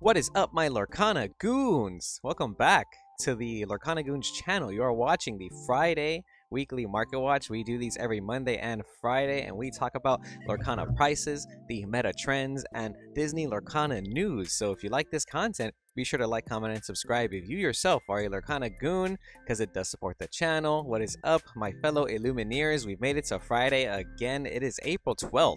What is up, my Lorcana Goons? Welcome back to the Lorcana Goons channel. You are watching the Friday weekly market watch. We do these every Monday and Friday, and we talk about Lorcana prices, the meta trends, and Disney Lorcana news. So if you like this content, be sure to like, comment, and subscribe if you yourself are a Lorcana Goon, because it does support the channel. What is up, my fellow Illumineers? We've made it to Friday again. It is April 12th.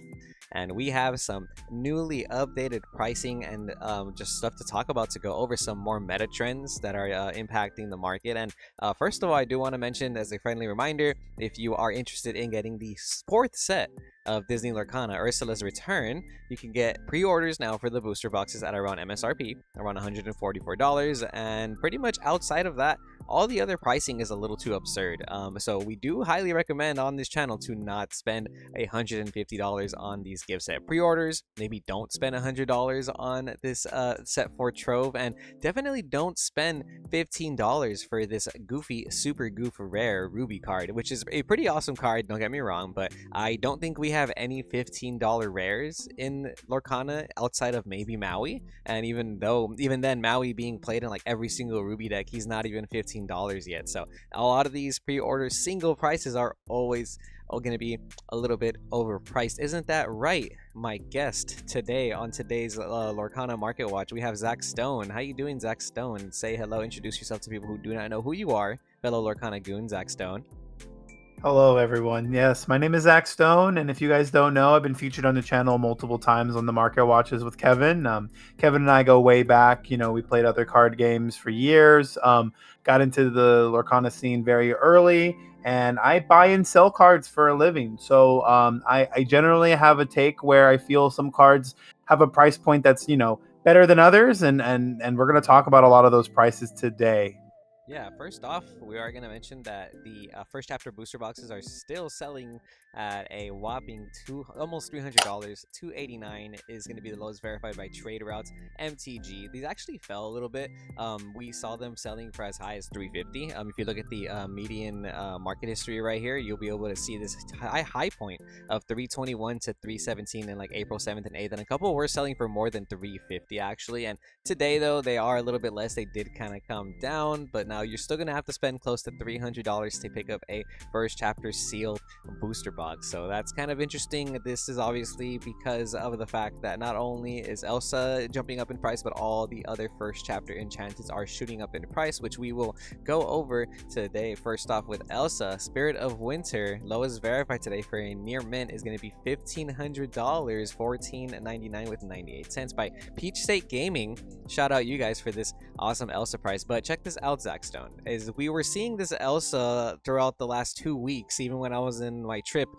And we have some newly updated pricing and just stuff to talk about to go over some more meta trends that are impacting the market. And first of all, I do want to mention as a friendly reminder, if you are interested in getting the fourth set of Disney Lorcana Ursula's Return, you can get pre-orders now for the booster boxes at around MSRP, around $144. And pretty much outside of that, all the other pricing is a little too absurd. So we do highly recommend on this channel to not spend $150 on these gift set pre-orders. Maybe don't spend $100 on this set for Trove, and definitely don't spend $15 for this goofy super goof rare Ruby card, which is a pretty awesome card, don't get me wrong, but I don't think we have any $15 rares in Lorcana outside of maybe Maui. And even then, Maui being played in like every single Ruby deck, he's not even $15 yet. So a lot of these pre-order single prices are always going to be a little bit overpriced. Isn't that right? My guest today on today's Lorcana Market Watch, we have Zach Stone. How you doing, Zach Stone? Say hello, introduce yourself to people who do not know who you are. Fellow Lorcana Goon, Zach Stone. Hello, everyone. Yes, my name is Zach Stone, and if you guys don't know, I've been featured on the channel multiple times on the Market Watches with Kevin. Kevin and I go way back. You know, we played other card games for years. Got into the Lorcana scene very early, and I buy and sell cards for a living. So I generally have a take where I feel some cards have a price point that's better than others, and we're going to talk about a lot of those prices today. Yeah, first off, we are going to mention that the first chapter booster boxes are still selling at a whopping almost $300. $289 is going to be the lowest verified by Trade Routes MTG. These actually fell a little bit. We saw them selling for as high as $350. If you look at the median market history right here, you'll be able to see this high point of $321 to $317 in like April 7th and 8th, and a couple were selling for more than $350 actually. And today though, they are a little bit less. They did kind of come down, but now you're still gonna have to spend close to $300 to pick up a first chapter sealed booster box. So that's kind of interesting. This is obviously because of the fact that not only is Elsa jumping up in price, but all the other first chapter enchanteds are shooting up in price, which we will go over today. First off, with Elsa, Spirit of Winter, lowest verified today for a near mint is going to be $1,500, $14.99 with 98 cents by Peach State Gaming. Shout out you guys for this awesome Elsa price. But check this out, Zach Stone, is we were seeing this Elsa throughout the last 2 weeks. Even when I was in my trip,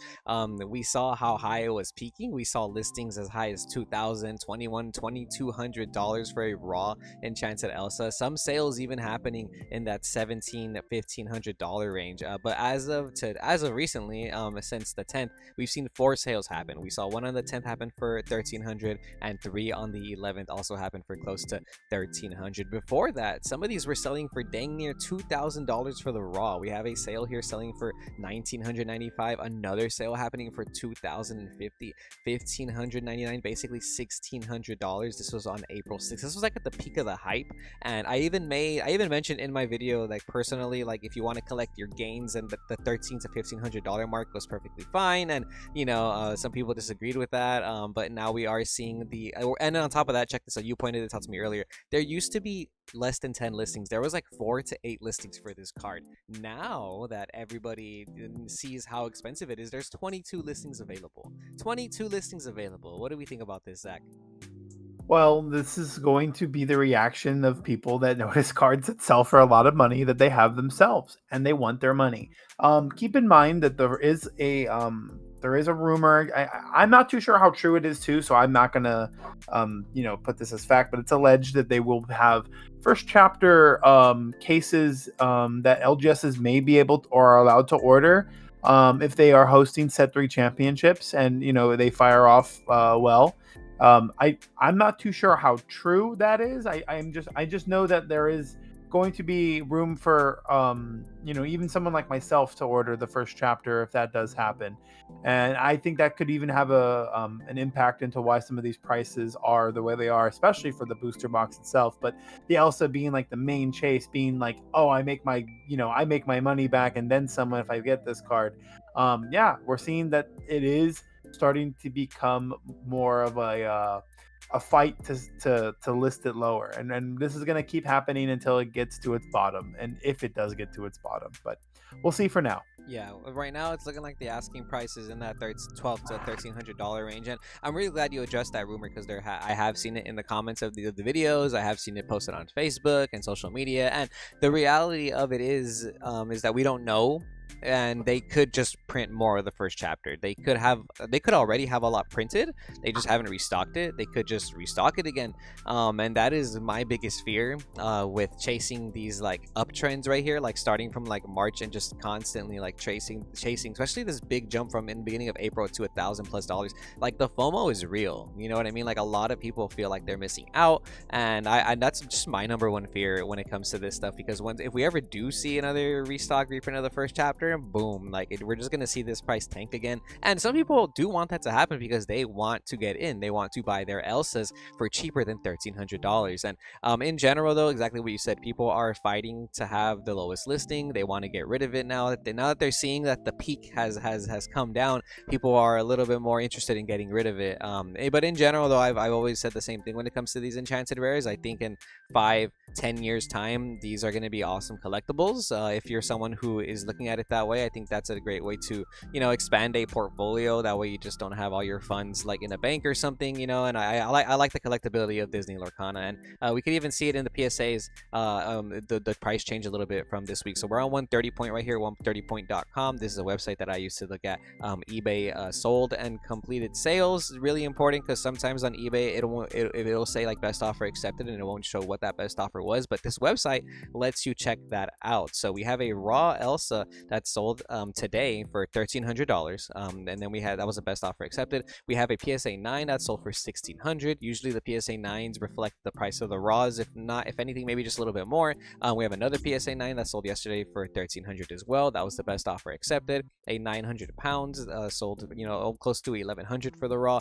we saw how high it was peaking. We saw listings as high as $2,000, $2,100, $2,200 for a raw enchanted Elsa. Some sales even happening in that $1,700, $1,500 range. But as of recently, since the 10th, we've seen 4 sales happen. We saw one on the 10th happen for $1,300, and 3 on the 11th also happened for close to $1,300. Before that, some of these were selling for dang near $2,000 for the raw. We have a sale here selling for $1,995, another sale happening for $2,050, $1,599, basically $1,600. This was on April 6th. This was like at the peak of the hype, and I even mentioned in my video, like, personally, like, if you want to collect your gains, and the $1,300 to $1,500 mark was perfectly fine. And some people disagreed with that, but now we are seeing and on top of that, check this out, you pointed this out to me earlier, there used to be less than 10 listings. There was like 4 to 8 listings for this card. Now that everybody sees how expensive it is, there's 22 listings available. 22 listings available. What do we think about this, Zach? Well, this is going to be the reaction of people that notice cards that sell for a lot of money that they have themselves, and they want their money. Keep in mind that there is a rumor. I'm not too sure how true it is too, so I'm not gonna put this as fact, but it's alleged that they will have first chapter cases that LGSs may be able to, or are allowed to order if they are hosting set 3 championships, and they fire off well. I'm not too sure how true that is. I just know that there is going to be room for even someone like myself to order the first chapter if that does happen. And I think that could even have a an impact into why some of these prices are the way they are, especially for the booster box itself. But the Elsa being like the main chase, being like, oh, I make my money back and then some if I get this card. Yeah, we're seeing that it is starting to become more of a fight to list it lower, and this is going to keep happening until it gets to its bottom, and if it does get to its bottom, but we'll see for now. Yeah, right now it's looking like the asking price is in that 12 to $1,300 range, and I'm really glad you addressed that rumor because I have seen it in the comments of the videos. I have seen it posted on Facebook and social media, and the reality of it is that we don't know, and they could just print more of the first chapter. They could already have a lot printed. They just haven't restocked it. They could just restock it again, and that is my biggest fear with chasing these like uptrends right here, like starting from like March and just constantly like chasing, especially this big jump from in the beginning of April to $1,000+ Like the FOMO is real. You know what I mean? Like a lot of people feel like they're missing out, and I that's just my number one fear when it comes to this stuff. Because if we ever do see another restock reprint of the first chapter, boom, we're just gonna see this price tank again. And some people do want that to happen because they want to get in. They want to buy their Elsas for cheaper than $1,300. And in general, though, exactly what you said, people are fighting to have the lowest listing. They want to get rid of it now that they're seeing that the peak has come down. People are a little bit more interested in getting rid of it. But in general, though, I've always said the same thing when it comes to these enchanted rares. I think in 5-10 years time, these are going to be awesome collectibles. If you're someone who is looking at it that way, I think that's a great way to expand a portfolio. That way you just don't have all your funds like in a bank or something. And I like the collectability of Disney Lorcana, and we could even see it in the PSAs. The price change a little bit from this week. So we're on 130 point right here, 130point.com. This is a website that I used to look at eBay sold and completed sales. Really important because sometimes on eBay it'll say like best offer accepted and it won't show what that best offer was, but this website lets you check that out. So we have a raw Elsa that sold today for $1,300, and then that was the best offer accepted. We have a PSA 9 that sold for $1,600. Usually the PSA 9s reflect the price of the raws, if anything, maybe just a little bit more. We have another PSA 9 that sold yesterday for $1,300 as well. That was the best offer accepted. A 900 pounds sold close to $1,100 for the raw.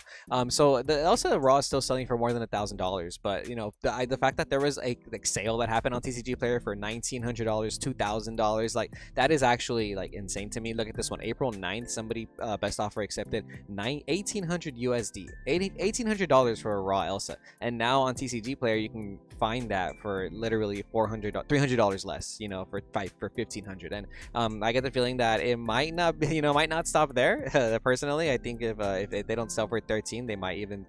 So the Elsa raw is still selling for more than $1,000, but the fact that there was a sale that happened on TCG Player for $1,900, $2,000, like that is actually like insane to me. Look at this one, April 9th, somebody best offer accepted $1,800 USD, $1,800 for a raw Elsa, and now on TCG Player you can find that for literally $300 less, for $1,500. And I get the feeling that it might not stop there. Personally, I think if they don't sell for 13, we might even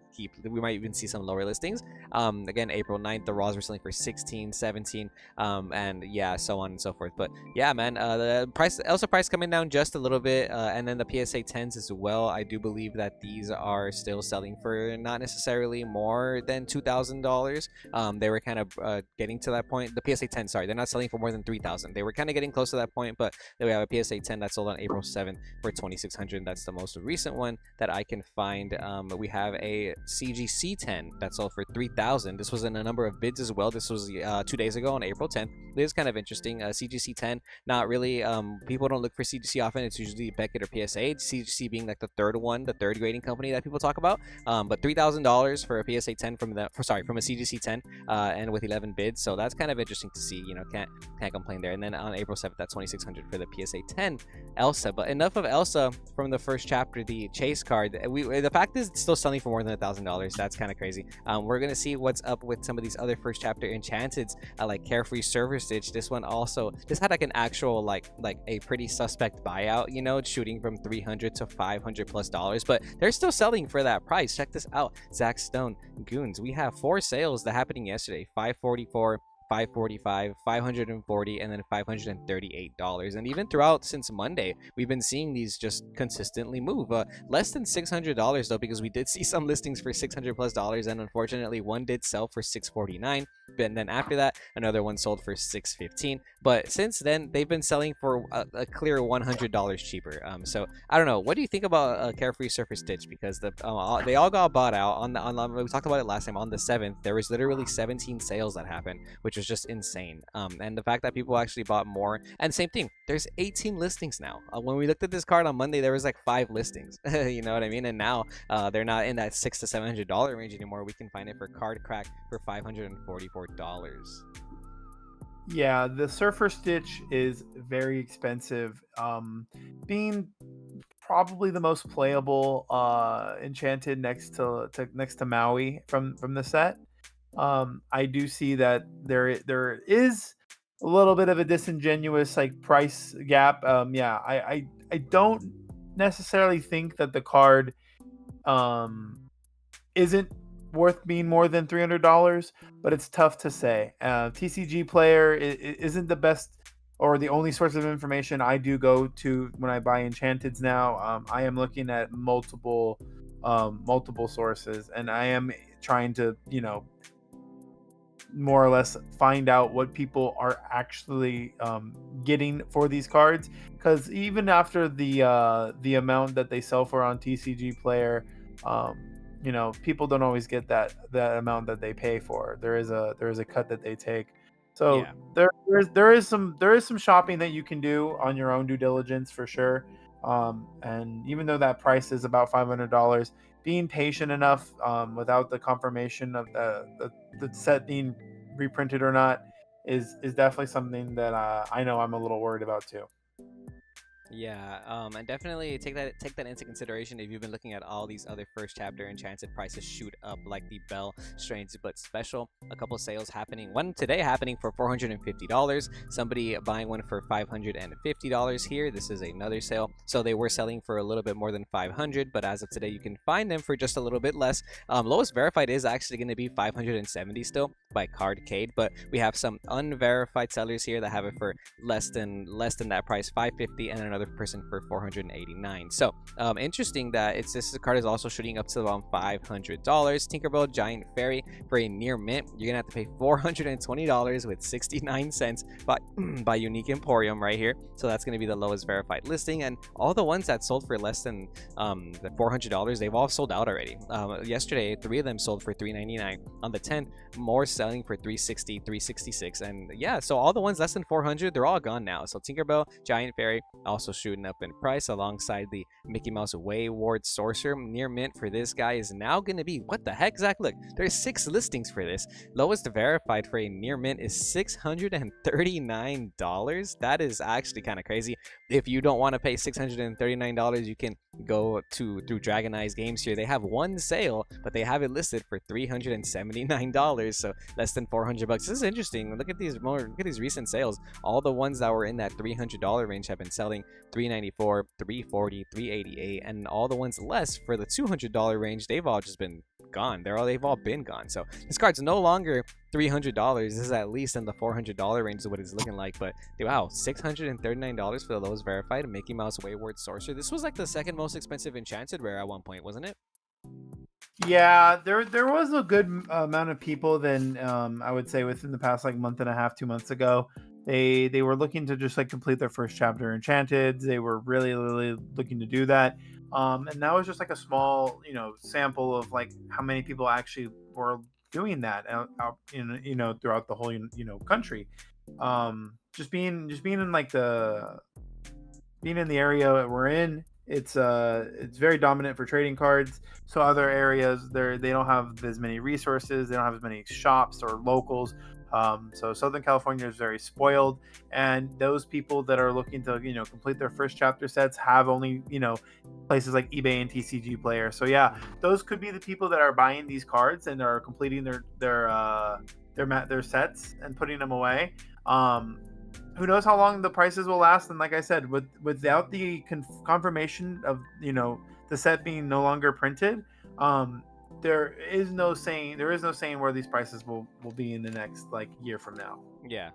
see some lower listings. Again, April 9th, the raws were selling for 16, 17, and yeah, so on and so forth. But yeah, man, the Elsa price coming down just a little bit, and then the PSA 10s as well. I do believe that these are still selling for not necessarily more than $2,000. They were kind of getting to that point. The PSA 10, sorry, they're not selling for more than $3,000. They were kind of getting close to that point, but then we have a PSA 10 that sold on April 7th for $2,600. That's the most recent one that I can find. We have a CGC 10 that sold for $3,000. This was in a number of bids as well. This was 2 days ago on April 10th. This is kind of interesting. CGC 10, not really. People don't look for CGC often. It's usually Beckett or PSA. CGC being like the third grading company that people talk about. But $3,000 for a PSA 10 from a CGC 10, and with 11 bids. So that's kind of interesting to see. Can't complain there. And then on April 7th, that's $2,600 for the PSA 10 Elsa. But enough of Elsa from the first chapter. The chase card. The fact is it's still selling for more than $1,000. That's kind of crazy. We're gonna see what's up with some of these other first chapter enchanteds, like Carefree Server Stitch. This one also had like an actual like a pretty suspect buyout, shooting from $300 to $500+, but they're still selling for that price. Check this out, Zach Stone Goons. We have 4 sales that happening yesterday: $544, $545, $540, and then $538. And even throughout since Monday, we've been seeing these just consistently move. Less than $600 though, because we did see some listings for $600+, and unfortunately one did sell for $649. And then after that, another one sold for $615. But since then, they've been selling for a clear $100 cheaper. So I don't know. What do you think about Carefree Surface Stitch? Because they all got bought out on we talked about it last time. On the 7th, there was literally 17 sales that happened, which was just insane. And the fact that people actually bought more, and same thing, there's 18 listings now. When we looked at this card on Monday, there was like 5 listings. You know what I mean? And now they're not in that $600 to $700 range anymore. We can find it for card crack for $544. Yeah, the Surfer Stitch is very expensive. Being probably the most playable enchanted next to Maui from the set. I do see that there is a little bit of a disingenuous like price gap. Yeah, I don't necessarily think that the card um isn't worth being more than $300, but it's tough to say. TCG Player isn't the best or the only source of information I do go to when I buy Enchanteds now. I am looking at multiple sources, and I am trying to more or less find out what people are actually getting for these cards, because even after the amount that they sell for on TCG Player, um, people don't always get that amount that they pay for. There is a cut that they take. So Yeah. there is some shopping that you can do on your own due diligence for sure. And even though that price is about $500, being patient enough without the confirmation of the set being reprinted or not is definitely something that I know I'm a little worried about too. Yeah, and definitely take that into consideration if you've been looking at all these other first chapter enchanted prices shoot up, like the Bell Strange but Special. A couple sales happening. One today happening for $450. Somebody buying one for $550 here. This is another sale. So they were selling for a little bit more than 500, but as of today, you can find them for just a little bit less. Lowest verified is actually going to be 570 still by Cardcade, but we have some unverified sellers here that have it for less than that price, 550, and another person for 489. So interesting that this card is also shooting up to around $500. Tinkerbell Giant Fairy for a near mint, you're gonna have to pay $420 with 69 cents by Unique Emporium right here. So that's gonna be the lowest verified listing, and all the ones that sold for less than the $400, they've all sold out already. Yesterday, 3 of them sold for $399. On the 10, more selling for $360, $366, and yeah, so all the ones less than 400, they're all gone now. So Tinkerbell Giant Fairy also shooting up in price alongside the Mickey Mouse Wayward Sorcerer. Near mint for this guy is now going to be, what the heck, Zach? Look, there's 6 listings for this. Lowest verified for a near mint is $639. That is actually kind of crazy. If you don't want to pay $639, you can go through Dragon Eyes Games here. They have one sale, but they have it listed for $379, so less than $400. This is interesting. Look at these recent sales. All the ones that were in that $300 range have been selling $394, $340, $388, and all the ones less for the $200 range, they've all just been gone. They've all been gone. So this card's no longer $300. This is at least in the $400 range is what it's looking like. But wow, $639 for the lowest verified Mickey Mouse Wayward Sorcerer. This was like the second most expensive enchanted rare at one point, wasn't it? Yeah, there was a good amount of people then, I would say within the past like month and a half, 2 months ago. They were looking to just like complete their first chapter Enchanted. They were really looking to do that. And that was just like a small, sample of like how many people actually were doing that out in throughout the whole country. Just being in like being in the area we're in, it's very dominant for trading cards. So other areas they don't have as many resources, they don't have as many shops or locals. So Southern California is very spoiled, and those people that are looking to complete their first chapter sets have only places like eBay and TCG Player. So yeah, those could be the people that are buying these cards and are completing their sets and putting them away. Who knows how long the prices will last? And like I said, without the confirmation of the set being no longer printed, there is no saying where these prices will be in the next like year from now. Yeah.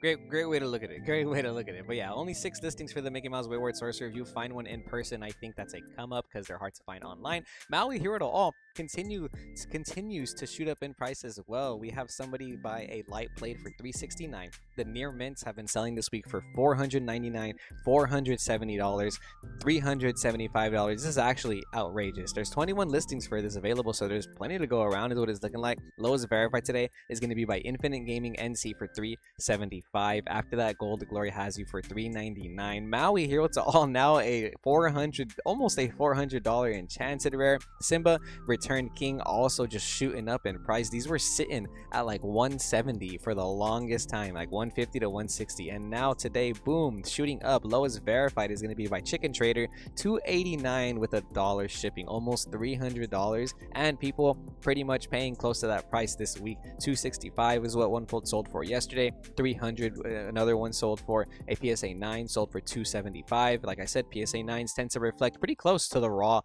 Great way to look at it. Great way to look at it. But yeah, only 6 listings for the Mickey Mouse Wayward Sorcerer. If you find one in person, I think that's a come up because they're hard to find online. Maui Hero to All continues to shoot up in price as well. We have somebody buy a light blade for 369. The near mints have been selling this week for 499, $470, $375. This is actually outrageous. There's 21 listings for this available, so there's plenty to go around is what it's looking like. Lowest verified today is going to be by Infinite Gaming NC for 375. After that, Gold Glory has you for 399. Maui Hero to All now a 400, almost a $400 enchanted rare. Simba Returned King also just shooting up in price. These were sitting at like 170 for the longest time, like 150 to 160, and now today, boom, shooting up. Lowest verified is going to be by Chicken Trader, 289 with $1 shipping, almost $300, and people pretty much paying close to that price this week. 265 is what one sold for yesterday. 300, another one sold for. A PSA 9 sold for 275. Like I said, PSA 9s tend to reflect pretty close to the raw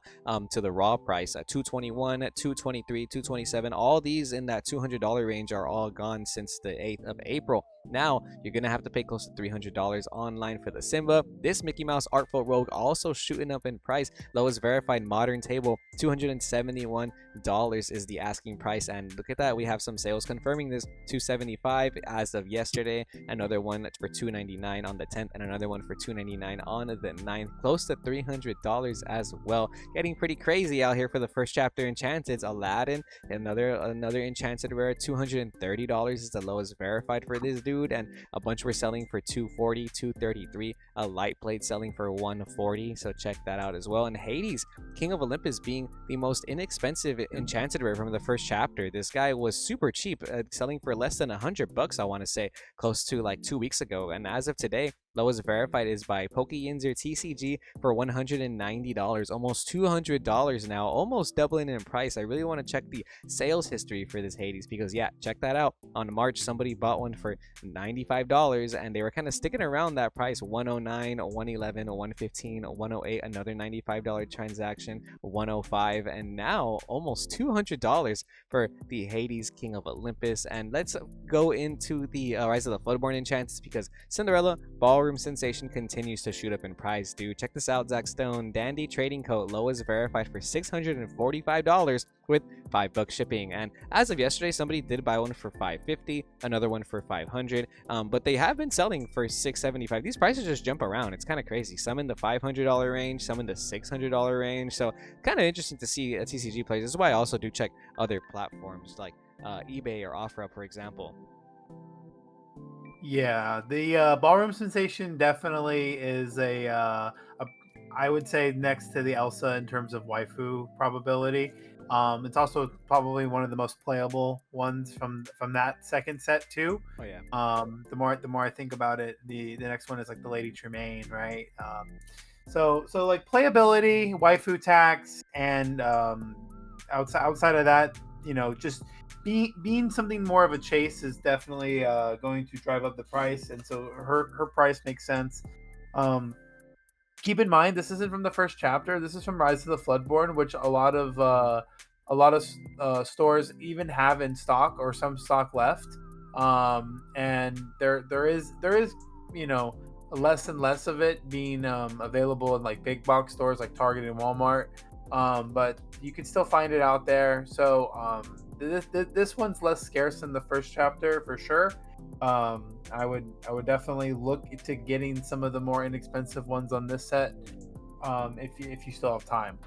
price. 221, 223, 227. All these in that $200 range are all gone since the 8th of April. Now you're gonna have to pay close to $300 online for the Simba. This Mickey Mouse Artful Rogue also shooting up in price. Lowest verified modern table, $271 is the asking price, and look at that, we have some sales confirming this. 275 as of yesterday, another one for 299 on the 10th, and another one for 299 on the 9th. Close to $300 as well. Getting pretty crazy out here for the first chapter Enchanted. Aladdin, another enchanted rare, $230 is the lowest verified for this dude, and a bunch were selling for 240, 233. A light blade selling for 140, so check that out as well. And Hades, King of Olympus, being the most inexpensive enchanted rare from the first chapter. This guy was super cheap, selling for less than $100, I want to say, close to like 2 weeks ago. And as of today, lowest verified is by PokeYinzer TCG for $190, almost $200 now, almost doubling in price. I really want to check the sales history for this Hades because, yeah, check that out. On March, somebody bought one for $95, and they were kind of sticking around that price: 109, 111, 115, 108, another $95 transaction, 105, and now almost $200 for the Hades King of Olympus. And let's go into the Rise of the Floodborn enchants because Cinderella Ballroom Sensation continues to shoot up in price, dude. Check this out, Zach Stone. Dandy Trading Coat, lowest verified for $645 with $5 shipping. And as of yesterday, somebody did buy one for $550, another one for $500, but they have been selling for $675. These prices just jump around. It's kind of crazy. Some in the $500 range, some in the $600 range. So kind of interesting to see TCG plays. This is why I also do check other platforms like eBay or OfferUp, for example. Yeah, the Ballroom Sensation definitely is I would say next to the Elsa in terms of waifu probability. It's also probably one of the most playable ones from that second set too. Oh yeah. The more I think about it, the next one is like the Lady Tremaine, right? So like playability, waifu tax, and outside of that, just being something more of a chase is definitely going to drive up the price, and so her price makes sense. Keep in mind, this isn't from the first chapter. This is from Rise of the Floodborn, which a lot of stores even have in stock or some stock left. And there is less and less of it being available in like big box stores like Target and Walmart. But you can still find it out there. So this one's less scarce than the first chapter for sure. I would definitely look to getting some of the more inexpensive ones on this set if you still have time.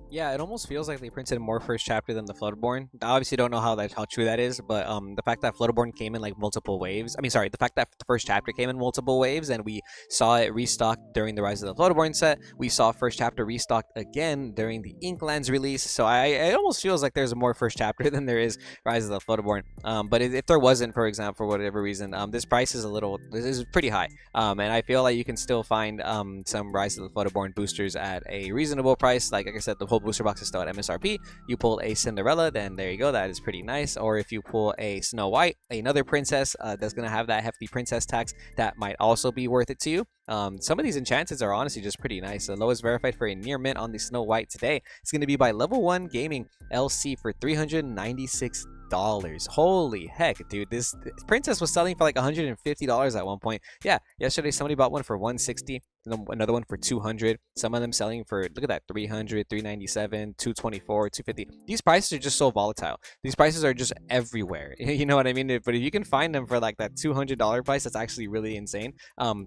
Yeah, it almost feels like they printed more first chapter than the Floodborn. I obviously don't know how true that is, but the fact that Floodborn came in like multiple waves. The fact that the first chapter came in multiple waves, and we saw it restocked during the Rise of the Floodborn set. We saw first chapter restocked again during the Inklands release. So it almost feels like there's more first chapter than there is Rise of the Floodborn. But if there wasn't, for example, for whatever reason, this price is pretty high. And I feel like you can still find some Rise of the Floodborn boosters at a reasonable price. Like I said, the whole booster box is still at MSRP. You pull a Cinderella, then there you go, that is pretty nice. Or if you pull a Snow White, another princess that's gonna have that hefty princess tax, that might also be worth it to you. Some of these enchanteds are honestly just pretty nice. The lowest verified for a near mint on the Snow White today is going to be by Level 1 Gaming LC for $396. Holy heck, dude! This princess was selling for like $150 at one point. Yeah, yesterday somebody bought one for 160. Another one for 200. Some of them selling for, look at that, 300, 397, 224, 250. These prices are just so volatile. These prices are just everywhere. You know what I mean? But if you can find them for like that $200 price, that's actually really insane.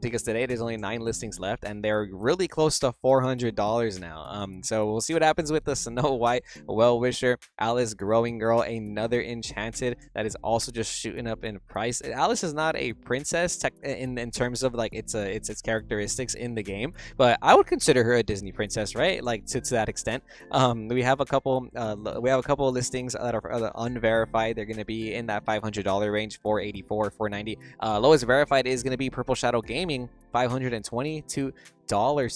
Because today there's only 9 listings left, and they're really close to $400 now. So we'll see what happens with the Snow White Well Wisher, Alice Growing Girl, another Enchanted that is also just shooting up in price. Alice is not a princess in terms of like its characteristics in the game, but I would consider her a Disney princess, right? Like to that extent. We have a couple of listings that are unverified. They're going to be in that $500 range, 484, 490. Lowest verified is going to be Purple Shadow Gaming, $522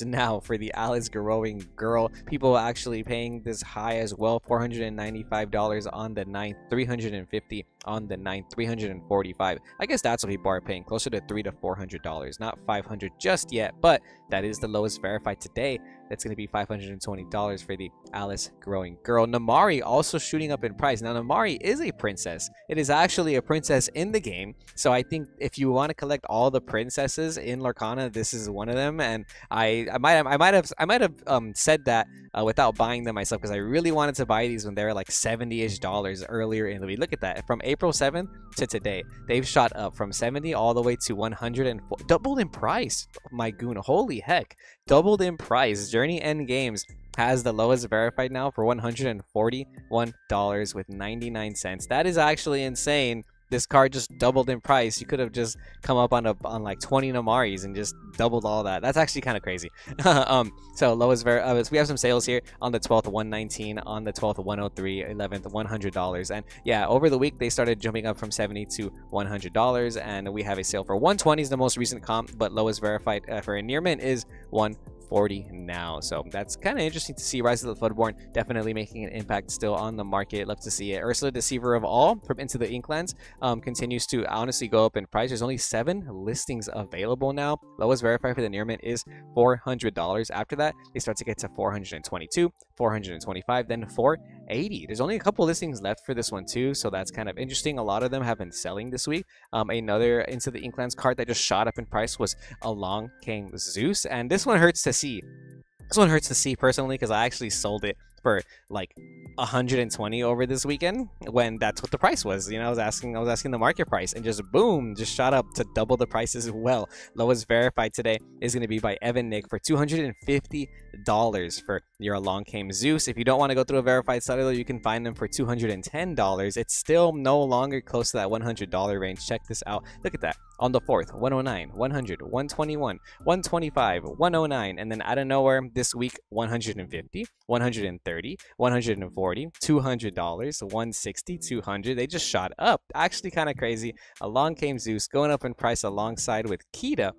now for the Alice Growing Girl. People actually paying this high as well, $495 on the 9th, $350 on the 9th, $345. I guess that's what people are paying, closer to $300 to $400, not $500 just yet, but that is the lowest verified today. That's going to be $520 for the Alice Growing Girl. Namari also shooting up in price. Now, Namari is a princess. It is actually a princess in the game. So I think if you want to collect all the princesses in Lorcana, this is one of them. And I might have said that without buying them myself, because I really wanted to buy these when they were like $70-ish earlier in the week. Look at that. From April 7th to today, they've shot up from 70 all the way to 104, doubled in price. My goon, holy heck, doubled in price. Journey End Games has the lowest verified now for $141 with 99 cents. That is actually insane. This card just doubled in price. You could have just come up on like 20 Namaris and just doubled all that. That's actually kind of crazy. So lowest so we have some sales here on the 12th, 119, on the 12th, 103, 11th, $100. And yeah, over the week they started jumping up from 70 to $100, and we have a sale for 120 is the most recent comp, but lowest verified for a near mint is 140 now. So that's kind of interesting to see. Rise of the Floodborn definitely making an impact still on the market. Love to see it. Ursula, Deceiver of All from Into the Inklands continues to honestly go up in price. There's only 7 listings available now. Lowest verified for the near mint is $400. After that, they start to get to 422, 425, then 480. There's only a couple listings left for this one too, so that's kind of interesting. A lot of them have been selling this week. Another Into the Inklands card that just shot up in price was Along Came Zeus, and this one hurts to see. This one hurts to see personally because I actually sold it for like 120 over this weekend when that's what the price was. You know, I was asking the market price, and just boom, just shot up to double the price as well. Lowest verified today is going to be by Evan Nick for $250 for your Along Came Zeus. If you don't want to go through a verified seller, you can find them for $210. It's still no longer close to that $100 range. Check this out. Look at that. On the 4th, 109, 100, 121, 125, 109, and then out of nowhere this week, 150, 130, 140, $200, 160, 200. They just shot up. Actually kind of crazy. Along Came Zeus going up in price alongside with Kita,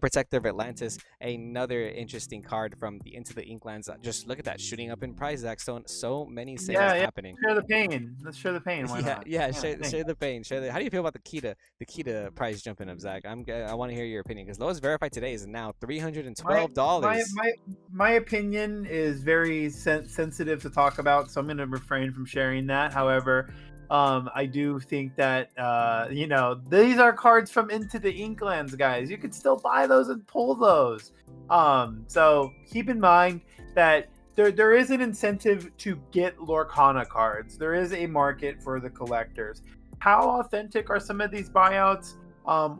Protector of Atlantis, another interesting card from the Into the Inklands. Just look at that, shooting up in price, Zach. So many sales happening. Share the pain. Let's share the pain. Why not? Share the pain. How do you feel about the Kita price jumping up, Zach? I want to hear your opinion, because lowest verified today is now $312. My opinion is very sensitive to talk about, so I'm going to refrain from sharing that. However, I do think that these are cards from Into the Inklands, guys. You could still buy those and pull those. So keep in mind that there is an incentive to get Lorcana cards. There is a market for the collectors. How authentic are some of these buyouts?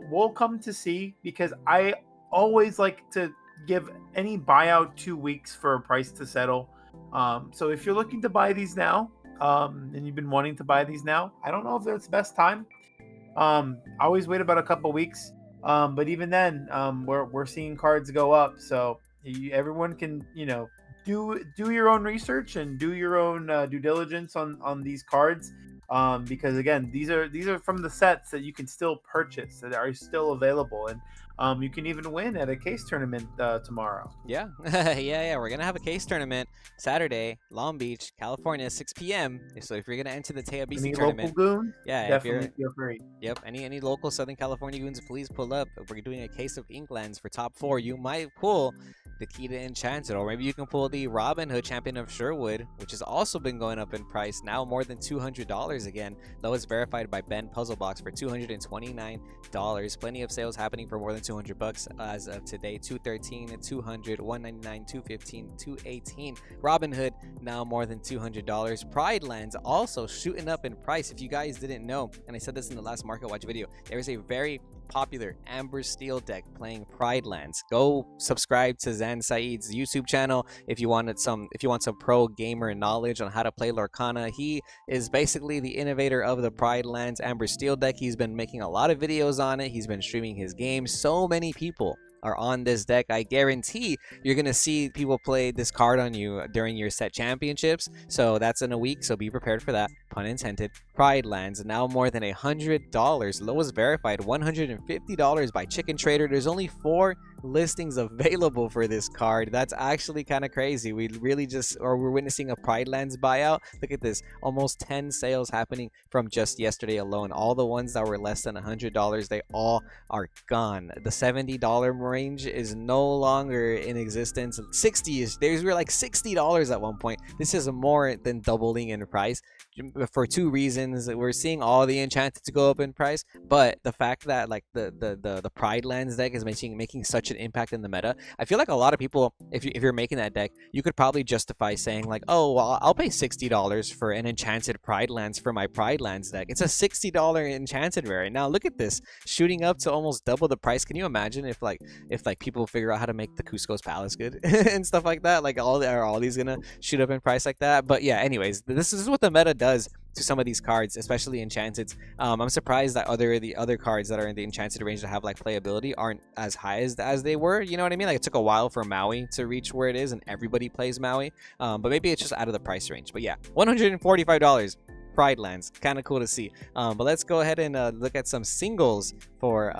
We'll come to see, because I always like to give any buyout 2 weeks for a price to settle. So if you're looking to buy these now, and you've been wanting to buy these now, I don't know if it's the best time. I always wait about a couple weeks, but even then, we're seeing cards go up. So everyone can do your own research and do your own due diligence on these cards, because again, these are from the sets that you can still purchase, that are still available, and you can even win at a case tournament tomorrow. Yeah. We're gonna have a case tournament Saturday, Long Beach, California, 6 p.m. So if you're gonna enter the Tea BC tournament, local goons, yeah, definitely feel free. Yep, any local Southern California goons, please pull up. We're doing a case of Inklands for top 4. You might pull the key to Enchanted, or maybe you can pull the Robin Hood Champion of Sherwood, which has also been going up in price, now more than $200 again. Lowest verified by Ben Puzzlebox for $229. Plenty of sales happening for more than 200 bucks as of today. 213, 200, 199, 215, 218. Robin Hood now more than $200. Pride Lands also shooting up in price. If you guys didn't know, and I said this in the last Market Watch video, there is a very popular Amber Steel deck playing Pride Lands. Go subscribe to Zan Saeed's YouTube channel if you want some pro gamer knowledge on how to play Lorcana. He is basically the innovator of the Pride Lands Amber Steel deck. He's been making a lot of videos on it. He's been streaming his game. So many people are on this deck. I guarantee you're gonna see people play this card on you during your set championships. So that's in a week, so be prepared for that, pun intended. Pride Lands now more than $100. Lowest verified $150 by Chicken Trader. There's only 4 listings available for this card. That's actually kind of crazy. We're witnessing a Pride Lands buyout. Look at this, almost 10 sales happening from just yesterday alone. All the ones that were less than $100, they all are gone. The $70 range is no longer in existence. 60 is we were like $60 at one point. This is more than doubling in price for 2 reasons. We're seeing all the Enchanted to go up in price, but the fact that like the Pride Lands deck is making such an impact in the meta. I feel like a lot of people, if you're making that deck, you could probably justify saying like, oh well, I'll pay $60 for an Enchanted Pride Lands for my Pride Lands deck. It's a $60 Enchanted rare. Now look at this, shooting up to almost double the price. Can you imagine if people figure out how to make the Cusco's Palace good and stuff like that? Like all these gonna shoot up in price like that? But yeah, anyways, this is what the meta does to some of these cards, especially Enchanted. I'm surprised that the other cards that are in the Enchanted range that have like playability aren't as high as they were. You know what I mean? Like it took a while for Maui to reach where it is, and everybody plays Maui. But maybe it's just out of the price range. But yeah, $145. Pride Lands, kind of cool to see. But let's go ahead and look at some singles for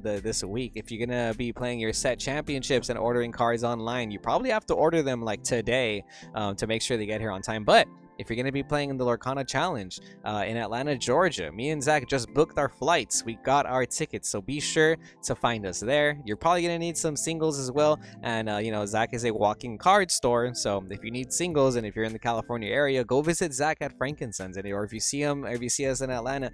this week. If you're gonna be playing your set championships and ordering cards online, you probably have to order them like today to make sure they get here on time. But if you're going to be playing in the Lorcana Challenge in Atlanta, Georgia, me and Zach just booked our flights. We got our tickets, so be sure to find us there. You're probably going to need some singles as well. And, Zach is a walking card store, so if you need singles and if you're in the California area, go visit Zach at Frankincense. Or if you see him, or if you see us in Atlanta,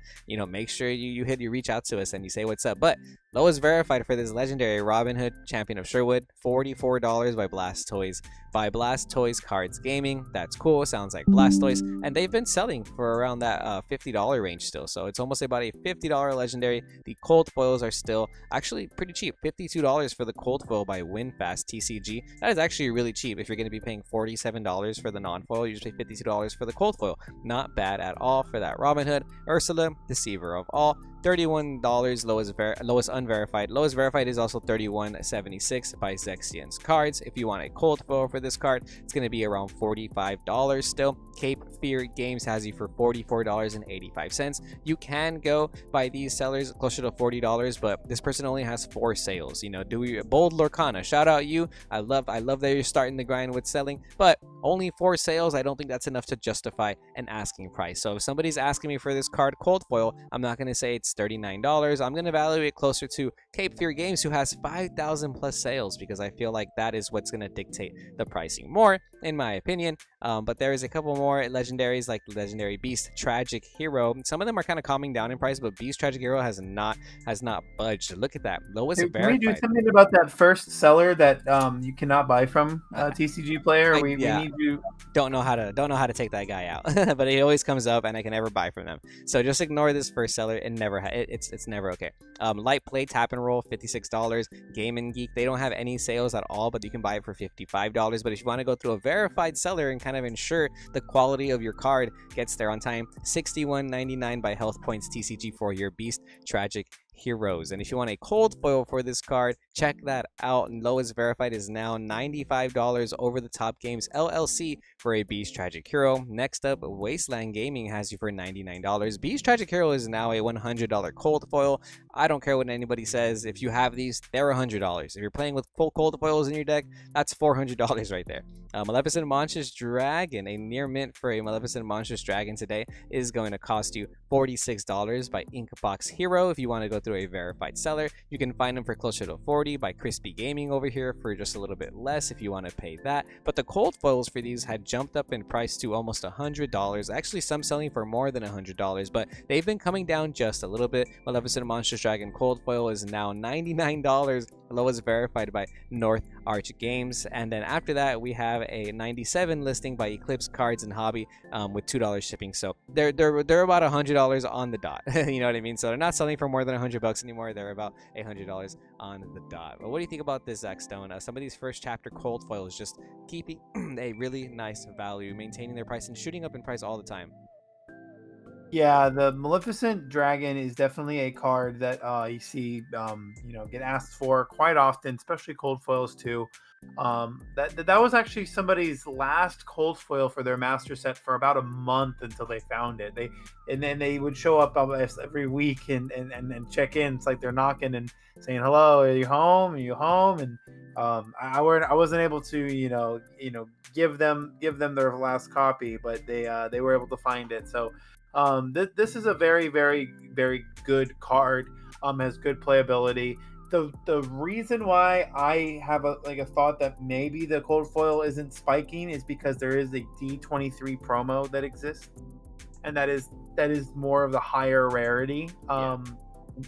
make sure you reach out to us and you say what's up. But lowest verified for this legendary Robin Hood Champion of Sherwood, $44 by Blast Toys. By Blast Toys Cards Gaming. That's cool. Sounds like Blast Toys. And they've been selling for around that $50 range still. So it's almost about a $50 legendary. The cold foils are still actually pretty cheap. $52 for the cold foil by WinFast TCG. That is actually really cheap. If you're going to be paying $47 for the non-foil, you just pay $52 for the cold foil. Not bad at all for that Robin Hood. Ursula, Deceiver of All. $31 lowest unverified. Lowest verified is also $31.76 by Zexian's Cards. If you want a cold foil for this card, it's going to be around $45 still. Cape Fear Games has you for $44.85. You can go by these sellers closer to $40, but this person only has 4 sales. Bold Lorcana, shout out you. I love that you're starting the grind with selling, but only 4 sales. I don't think that's enough to justify an asking price. So if somebody's asking me for this card cold foil, I'm not going to say it's $39. I'm going to evaluate closer to Cape Fear Games, who has 5,000 plus sales, because I feel like that is what's going to dictate the pricing more, in my opinion. But there is a couple more legendaries, like Legendary Beast, Tragic Hero. Some of them are kind of calming down in price, but Beast Tragic Hero has not budged. Look at that, lowest verified. Can we do something about that first seller that you cannot buy from TCG Player? We need to. Don't know how to take that guy out, but he always comes up, and I can never buy from them. So just ignore this first seller. It never it's never okay. Light Play Tap and Roll, $56. Game and Geek, they don't have any sales at all, but you can buy it for $55. But if you want to go through a verified seller and kind of ensure the quality of your card gets there on time, $61.99 by Health Points TCG for your Beast Tragic Heroes. And if you want a cold foil for this card, check that out. And lowest verified is now $95 over the Top Games LLC for a Beast Tragic Hero. Next up, Wasteland Gaming has you for $99. Beast Tragic Hero is now a $100 cold foil. I don't care what anybody says. If you have these, they're $100. If you're playing with full cold foils in your deck, that's $400 right there. Maleficent Monstrous Dragon, a near mint for a Maleficent Monstrous Dragon today, is going to cost you $46 by Inkbox Hero. If you want to go through through a verified seller. You can find them for closer to 40 by Crispy Gaming over here for just a little bit less if you want to pay that. But the cold foils for these had jumped up in price to almost $100. Actually, some selling for more than $100, but they've been coming down just a little bit. Maleficent Monstrous Dragon cold foil is now $99, the lowest verified by North Arch Games. And then after that, we have a 97 listing by Eclipse Cards and Hobby with $2 shipping. So they're about $100 on the dot. You know what I mean? So they're not selling for more than $100 anymore. They're about $100 on the dot. But what do you think about this, Zach Stone? Some of these first chapter cold foils just keeping a really nice value, maintaining their price and shooting up in price all the time. Yeah, the Maleficent Dragon is definitely a card that you see, get asked for quite often, especially cold foils too. That was actually somebody's last cold foil for their master set for about a month until they found it. And then they would show up almost every week and check in. It's like they're knocking and saying, "Hello, are you home? Are you home?" And I wasn't able to give them their last copy, but they were able to find it. So this is a very, very, very good card. Has good playability. The reason why I have a thought that maybe the cold foil isn't spiking is because there is a D23 promo that exists, and that is more of the higher rarity.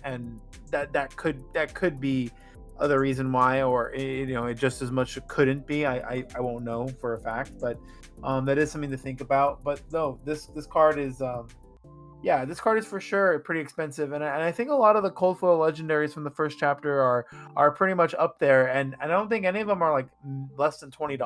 And that could be the reason why, or it just as much couldn't be. I won't know for a fact, but that is something to think about. But no, this card is this card is for sure pretty expensive, and I think a lot of the cold foil legendaries from the first chapter are pretty much up there, and I don't think any of them are like less than $20.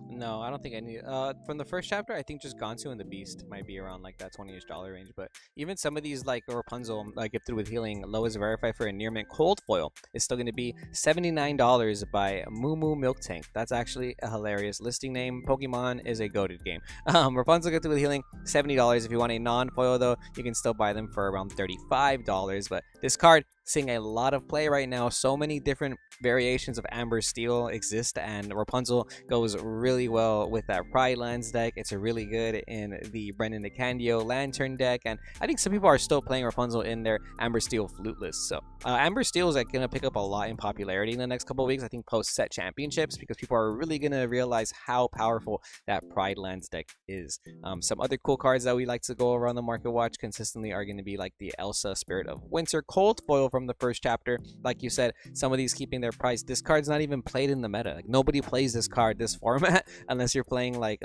No, I don't think any. From the first chapter, I think just Gansu and the Beast might be around like that $20-ish range. But even some of these, like Rapunzel, gifted with healing, lowest verified for a near mint cold foil is still going to be $79 by Moo Moo Milk Tank. That's actually a hilarious listing name. Pokemon is a goated game. Rapunzel gifted with healing, $70. If you want a non foil though, you can still buy them for around $35. But this card seeing a lot of play right now. So many different variations of Amber Steel exist, and Rapunzel goes really well with that Pride Lands deck. It's a really good in the Brendan DeCandio Lantern deck, and I think some people are still playing Rapunzel in their Amber Steel flute list. So Amber Steel is going to pick up a lot in popularity in the next couple of weeks, I think post set championships, because people are really going to realize how powerful that Pride Lands deck is. Some other cool cards that we like to go around the market watch consistently are going to be like the Elsa Spirit of Winter cold foil from the first chapter. Like you said, some of these keeping their price. This card's not even played in the meta. Like nobody plays this card, this format, unless you're playing like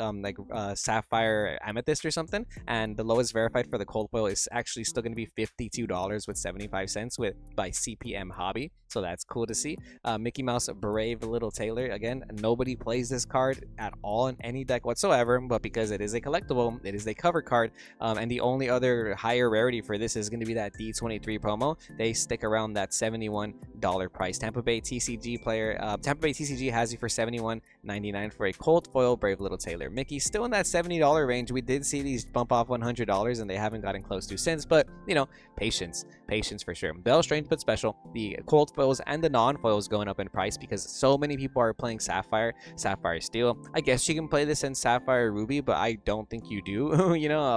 Sapphire Amethyst or something. And the lowest verified for the cold foil is actually still going to be $52 with 75 cents by CPM Hobby. So that's cool to see. Mickey Mouse Brave Little Tailor. Again, nobody plays this card at all in any deck whatsoever, but because it is a collectible, it is a cover card. And the only other higher rarity for this is going to be that D23 promo. They stick around that $71 price. Tampa Bay TCG has you for $71.99 for a cold foil Brave Little Tailor. Mickey still in that $70 range. We did see these bump off $100 and they haven't gotten close to since, but patience for sure. Bell Strange but special. The cold foils and the non-foils going up in price because so many people are playing Sapphire Steel. I guess you can play this in Sapphire Ruby, but I don't think you do.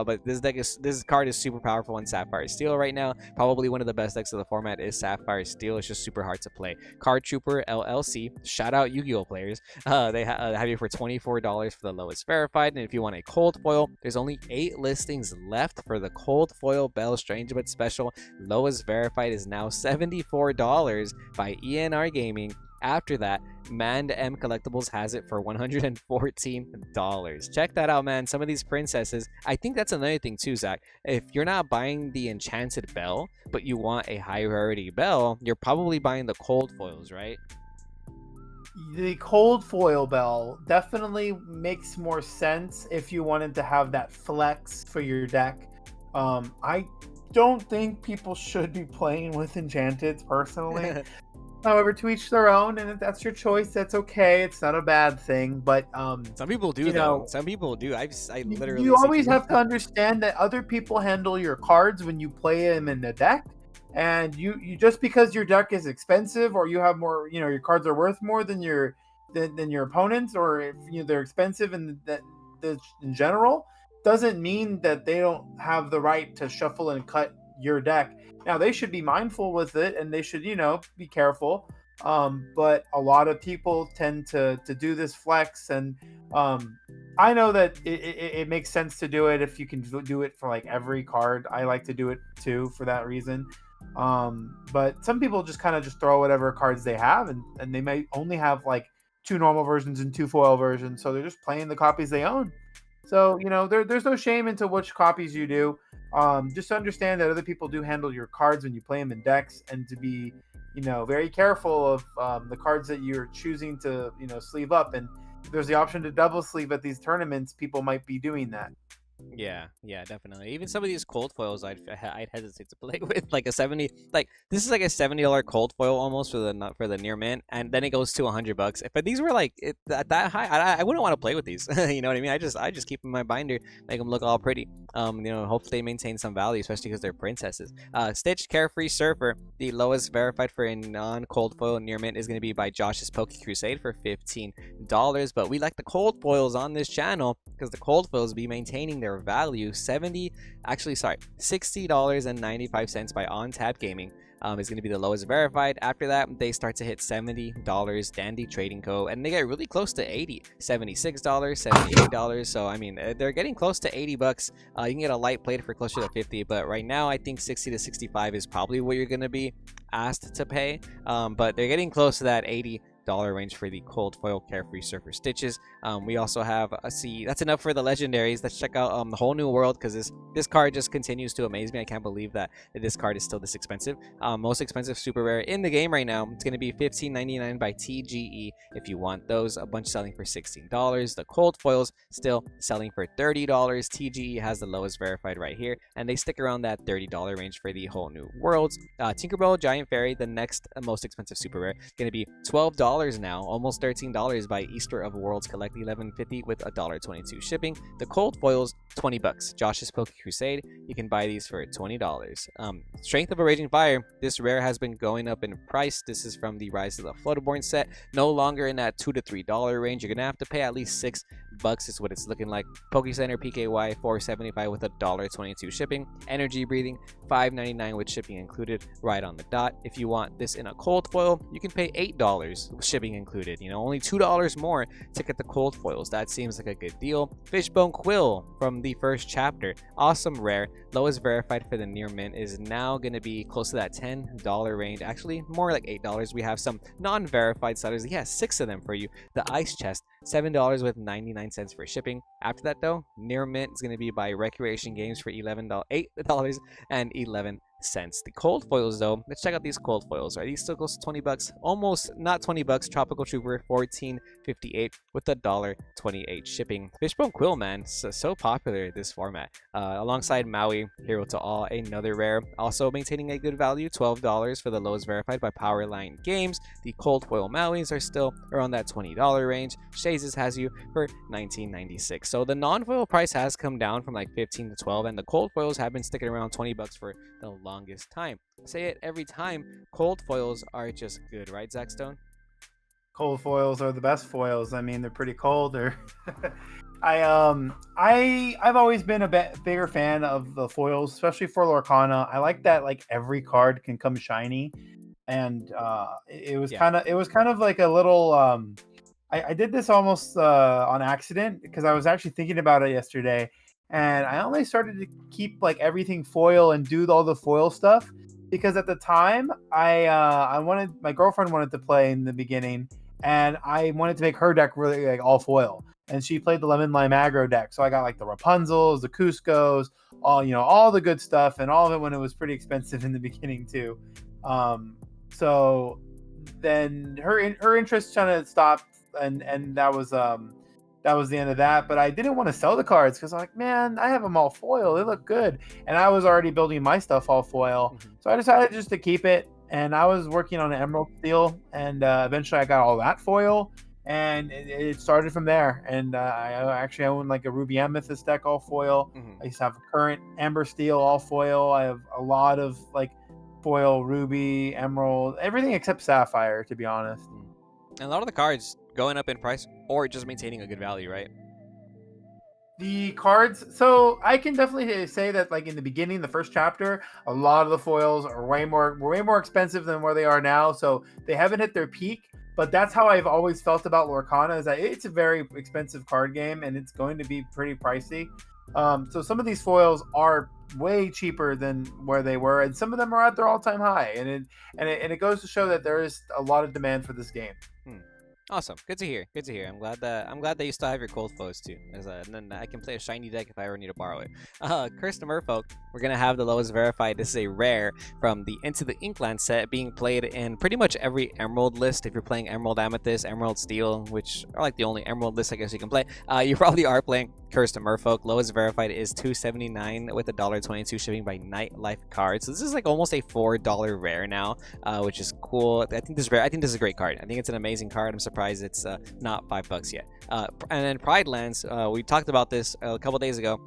But this card is super powerful in Sapphire Steel right now. Probably one of the best decks of the format is Sapphire Steel. It's just super hard to play. Card Trooper LLC. Shout out Yu-Gi-Oh players. They have you for $24 for the lowest verified. And if you want a cold foil, there's only 8 listings left for the cold foil Bell Strange but special. Lowest verified is now $74 by ENR Gaming. After that, Mand M Collectibles has it for $114. Check that out, man. Some of these princesses, I think that's another thing too, Zach. If you're not buying the Enchanted Bell, but you want a high rarity Bell, you're probably buying the cold foils, right? The cold foil Bell definitely makes more sense if you wanted to have that flex for your deck. I don't think people should be playing with Enchanted personally. However, to each their own, and if that's your choice, that's okay. It's not a bad thing, but some people do though. Some people do. I literally. You always have to understand that other people handle your cards when you play them in the deck, and you just because your deck is expensive or you have more, your cards are worth more than your opponents, or if they're expensive in general, doesn't mean that they don't have the right to shuffle and cut your deck. Now they should be mindful with it, and they should, be careful. But a lot of people tend to do this flex, and um, I know that it makes sense to do it if you can do it for like every card. I like to do it too for that reason. But some people just kind of just throw whatever cards they have, and they may only have like two normal versions and two foil versions, so they're just playing the copies they own. So there's no shame into which copies you do. Just understand that other people do handle your cards when you play them in decks, and to be very careful of the cards that you're choosing to sleeve up. And if there's the option to double sleeve at these tournaments, people might be doing that. Yeah, yeah, definitely. Even some of these cold foils, I'd hesitate to play with. Like a 70, like this is like a $70 cold foil almost for the not for the near mint, and then it goes to $100. If these were like at that high, I wouldn't want to play with these. You know what I mean? I just keep them in my binder, make them look all pretty. Hopefully they maintain some value, especially because they're princesses. Stitch Carefree Surfer, the lowest verified for a non-cold foil near mint is going to be by Josh's Poke Crusade for $15. But we like the cold foils on this channel because the cold foils be maintaining their value. $60.95 by On Tap Gaming is going to be the lowest verified. After that, they start to hit $70. Dandy Trading Co. And they get really close to $80, $76, $78. So I mean, they're getting close to $80. You can get a light plate for closer to 50, but right now I think 60 to 65 is probably what you're going to be asked to pay. But they're getting close to that $80 range for the cold foil Carefree Surfer Stitches. We also have that's enough for the legendaries. Let's check out the Whole New World, because this card just continues to amaze me. I can't believe that this card is still this expensive. Most expensive super rare in the game right now. It's going to be $15.99 by TGE if you want those. A bunch selling for $16. The cold foils still selling for $30. TGE has the lowest verified right here, and they stick around that $30 range for the Whole New Worlds. Tinkerbell Giant Fairy, the next most expensive super rare, going to be $12 now, almost $13 by Easter of Worlds Collect, $11.50 with $1.22 shipping. The cold foils, $20. Josh's Poke Crusade, you can buy these for $20. Strength of a Raging Fire, this rare has been going up in price. This is from the Rise of the Flutterborn set, no longer in that $2 to $3 range. You're gonna have to pay at least $6 is what it's looking like. Poke Center PKY $4.75 with $1.22 shipping. Energy Breathing $5.99 with shipping included, right on the dot. If you want this in a cold foil, you can pay $8 with shipping included. Only $2 more to get the cold foils. That seems like a good deal. Fishbone Quill from the first chapter, awesome rare. Lowest verified for the near mint is now going to be close to that $10 range. Actually, more like $8. We have some non-verified sellers. He has 6 of them for you. The Ice Chest, $7 with 99 cents for shipping. After that though, near mint is going to be by Recreation Games for $8.11. The cold foils though, let's check out these cold foils. Are these still close to $20? Almost not $20. Tropical Trooper $14.58 with $1.28 shipping. Fishbone Quill, man, so popular this format. Alongside Maui, Hero to All, another rare, also maintaining a good value, $12 for the lowest verified by Powerline Games. The cold foil Mauis are still around that $20 range. Shazes has you for $19.96. So the non-foil price has come down from like $15 to $12, and the cold foils have been sticking around $20 for the longest time. Say it every time, cold foils are just good, right, Zach Stone? Cold foils are the best foils. I mean, they're pretty cold. I've always been a bigger fan of the foils, especially for Lorcana. I like that like every card can come shiny, and it was kind of like a little. I did this almost on accident because I was actually thinking about it yesterday, and I only started to keep like everything foil and do all the foil stuff because at the time my girlfriend wanted to play in the beginning, and I wanted to make her deck really like all foil, and she played the Lemon Lime aggro deck, so I got like the Rapunzels, the Cuscos, all the good stuff, and all of it when it was pretty expensive in the beginning too. So then her interest kind of stopped, and that was the end of that. But I didn't want to sell the cards because I'm like, man, I have them all foil. They look good. And I was already building my stuff all foil. Mm-hmm. So I decided just to keep it. And I was working on an Emerald Steel. And eventually I got all that foil. And it started from there. And I own like a Ruby Amethyst deck all foil. Mm-hmm. I used to have a current Amber Steel all foil. I have a lot of like foil, Ruby, Emerald, everything except Sapphire, to be honest. And a lot of the cards going up in price or just maintaining a good value, right? The cards, so I can definitely say that, like in the beginning, the first chapter, a lot of the foils are way more expensive than where they are now. So they haven't hit their peak. But that's how I've always felt about Lorcana, is that it's a very expensive card game and it's going to be pretty pricey. So some of these foils are way cheaper than where they were, and some of them are at their all-time high. And it goes to show that there is a lot of demand for this game. Hmm. Awesome. Good to hear. Good to hear. I'm glad that you still have your cold foes too. And then I can play a shiny deck if I ever need to borrow it. Cursed Merfolk. We're gonna have the lowest verified. This is a rare from the Into the Inkland set, being played in pretty much every Emerald list. If you're playing Emerald Amethyst, Emerald Steel, which are like the only Emerald list I guess you can play, you probably are playing Cursed Merfolk. Lowest verified is $2.79 with a $1.22 shipping by Nightlife Cards. So this is like almost a $4 rare now, which is cool. I think this is rare. I think this is a great card. I think it's an amazing card. I'm surprised it's not $5 yet. And then Pride Lands, we talked about this a couple days ago.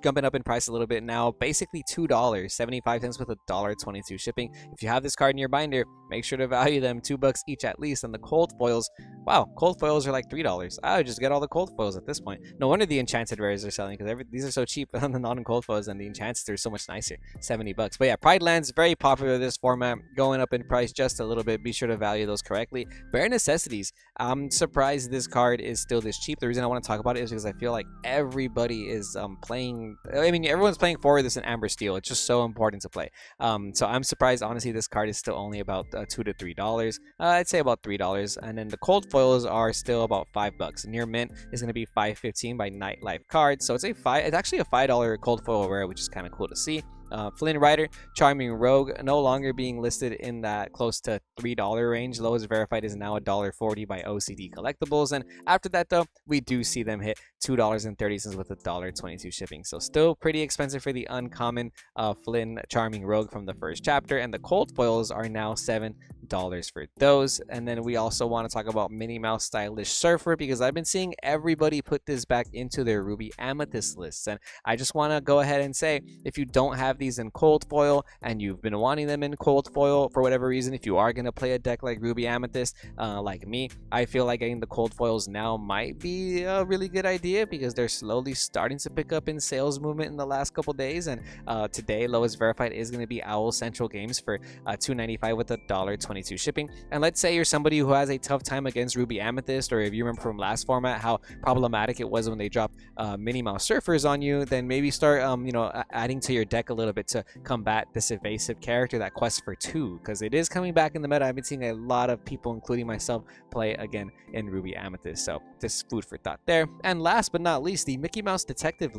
Jumping up in price a little bit now, basically $2.75 with a $1.22 shipping. If you have this card in your binder, make sure to value them $2 each at least. And the cold foils, wow, cold foils are like $3. I would just get all the cold foils at this point. No wonder the enchanted rares are selling, because these are so cheap on the non-cold foils, and the enchanted are so much nicer, $70. But yeah, Pride Lands, very popular this format, going up in price just a little bit. Be sure to value those correctly. Bare Necessities, I'm surprised this card is still this cheap. The reason I want to talk about it is because I feel like everybody is playing. I mean, everyone's playing for this in Amber Steel. It's just so important to play. So I'm surprised, honestly, this card is still only about $2 to $3. I'd say about $3. And then the cold foils are still about $5. Near mint is going to be $5.15 by Nightlife Cards. So it's it's actually a $5 cold foil rare, which is kind of cool to see. Flynn Rider, Charming Rogue, no longer being listed in that close to $3 range. Lowest verified is now $1.40 by OCD Collectibles. And after that, though, we do see them hit $2.30 with a $1.22 shipping. So still pretty expensive for the uncommon Flynn Charming Rogue from the first chapter. And the cold foils are now $7 for those. And then we also want to talk about Minnie Mouse Stylish Surfer, because I've been seeing everybody put this back into their Ruby Amethyst lists. And I just want to go ahead and say, if you don't have these in cold foil and you've been wanting them in cold foil for whatever reason, if you are going to play a deck like Ruby Amethyst, like me, I feel like getting the cold foils now might be a really good idea, because they're slowly starting to pick up in sales movement in the last couple days. And today, lowest verified is going to be Owl Central Games for $2.95 with a $1.22 shipping. And let's say you're somebody who has a tough time against Ruby Amethyst, or if you remember from last format how problematic it was when they dropped Minnie Mouse Surfers on you, then maybe start adding to your deck a little bit to combat this evasive character that quests for 2, because it is coming back in the meta. I've been seeing a lot of people, including myself, play again in Ruby Amethyst. So just food for thought there. And last but not least, the Mickey Mouse Detective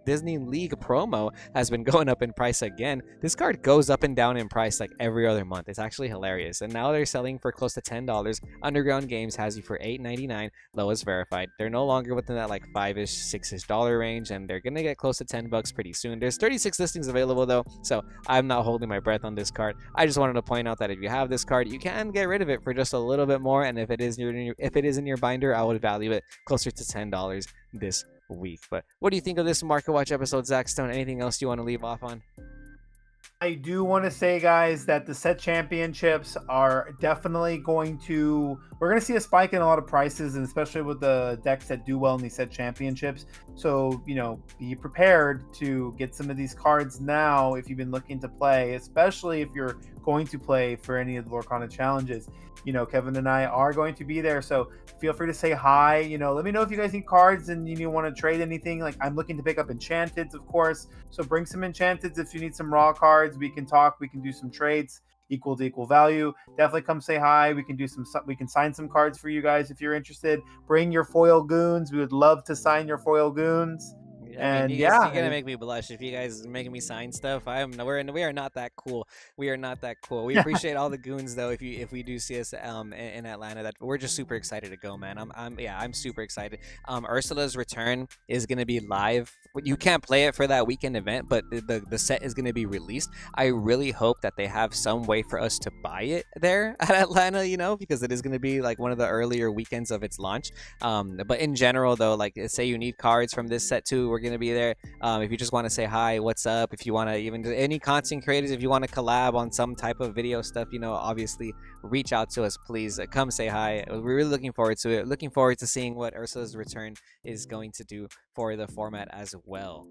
Disney League promo has been going up in price again. This card goes up and down in price like every other month. It's actually hilarious. And now they're selling for close to $10. Underground Games has you for $8.99, lowest verified. They're no longer within that like $5-ish, $6-ish range, and they're gonna get close to $10 pretty soon. There's 36 listings available though, so I'm not holding my breath on this card. I just wanted to point out that if you have this card, you can get rid of it for just a little bit more, and if it is in your binder, I would value it closer to $10 this week. But what do you think of this Market Watch episode, Zach Stone? Anything else you want to leave off on? I do want to say, guys, that the set championships are definitely we're going to see a spike in a lot of prices, and especially with the decks that do well in these set championships. So, be prepared to get some of these cards now if you've been looking to play, especially if you're going to play for any of the Lorcana challenges. Kevin and I are going to be there, so feel free to say hi. Let me know if you guys need cards and you want to trade anything. Like, I'm looking to pick up Enchanteds, of course, so bring some Enchanteds if you need some raw cards. We can talk, we can do some trades, equal to equal value. Definitely come say hi. We can sign some cards for you guys if you're interested. Bring your foil goons. We would love to sign your foil goons. I mean, you're gonna make me blush if you guys are making me sign stuff. We are not that cool. We are not that cool. We appreciate all the goons though. If we do see us in Atlanta, that we're just super excited to go, man. I'm super excited. Ursula's return is gonna be live. You can't play it for that weekend event, but the set is gonna be released. I really hope that they have some way for us to buy it there at Atlanta, because it is gonna be like one of the earlier weekends of its launch. But in general though, like say you need cards from this set too, we're gonna be there. If you just want to say hi, what's up, if you want to even do any content creators, if you want to collab on some type of video stuff, obviously reach out to us, please. Come say hi. We're really looking forward to it. Looking forward to seeing what Ursula's return is going to do for the format as well.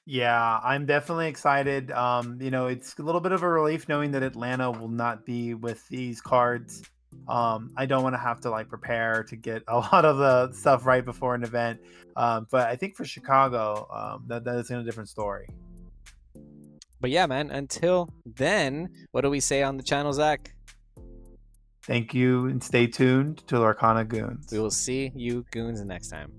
Yeah, I'm definitely excited. It's a little bit of a relief knowing that Atlanta will not be with these cards. I don't want to have to like prepare to get a lot of the stuff right before an event. But I think for Chicago, that is a different story. But yeah, man, until then, what do we say on the channel, Zach? Thank you and stay tuned to Lorcana Goons. We will see you goons next time.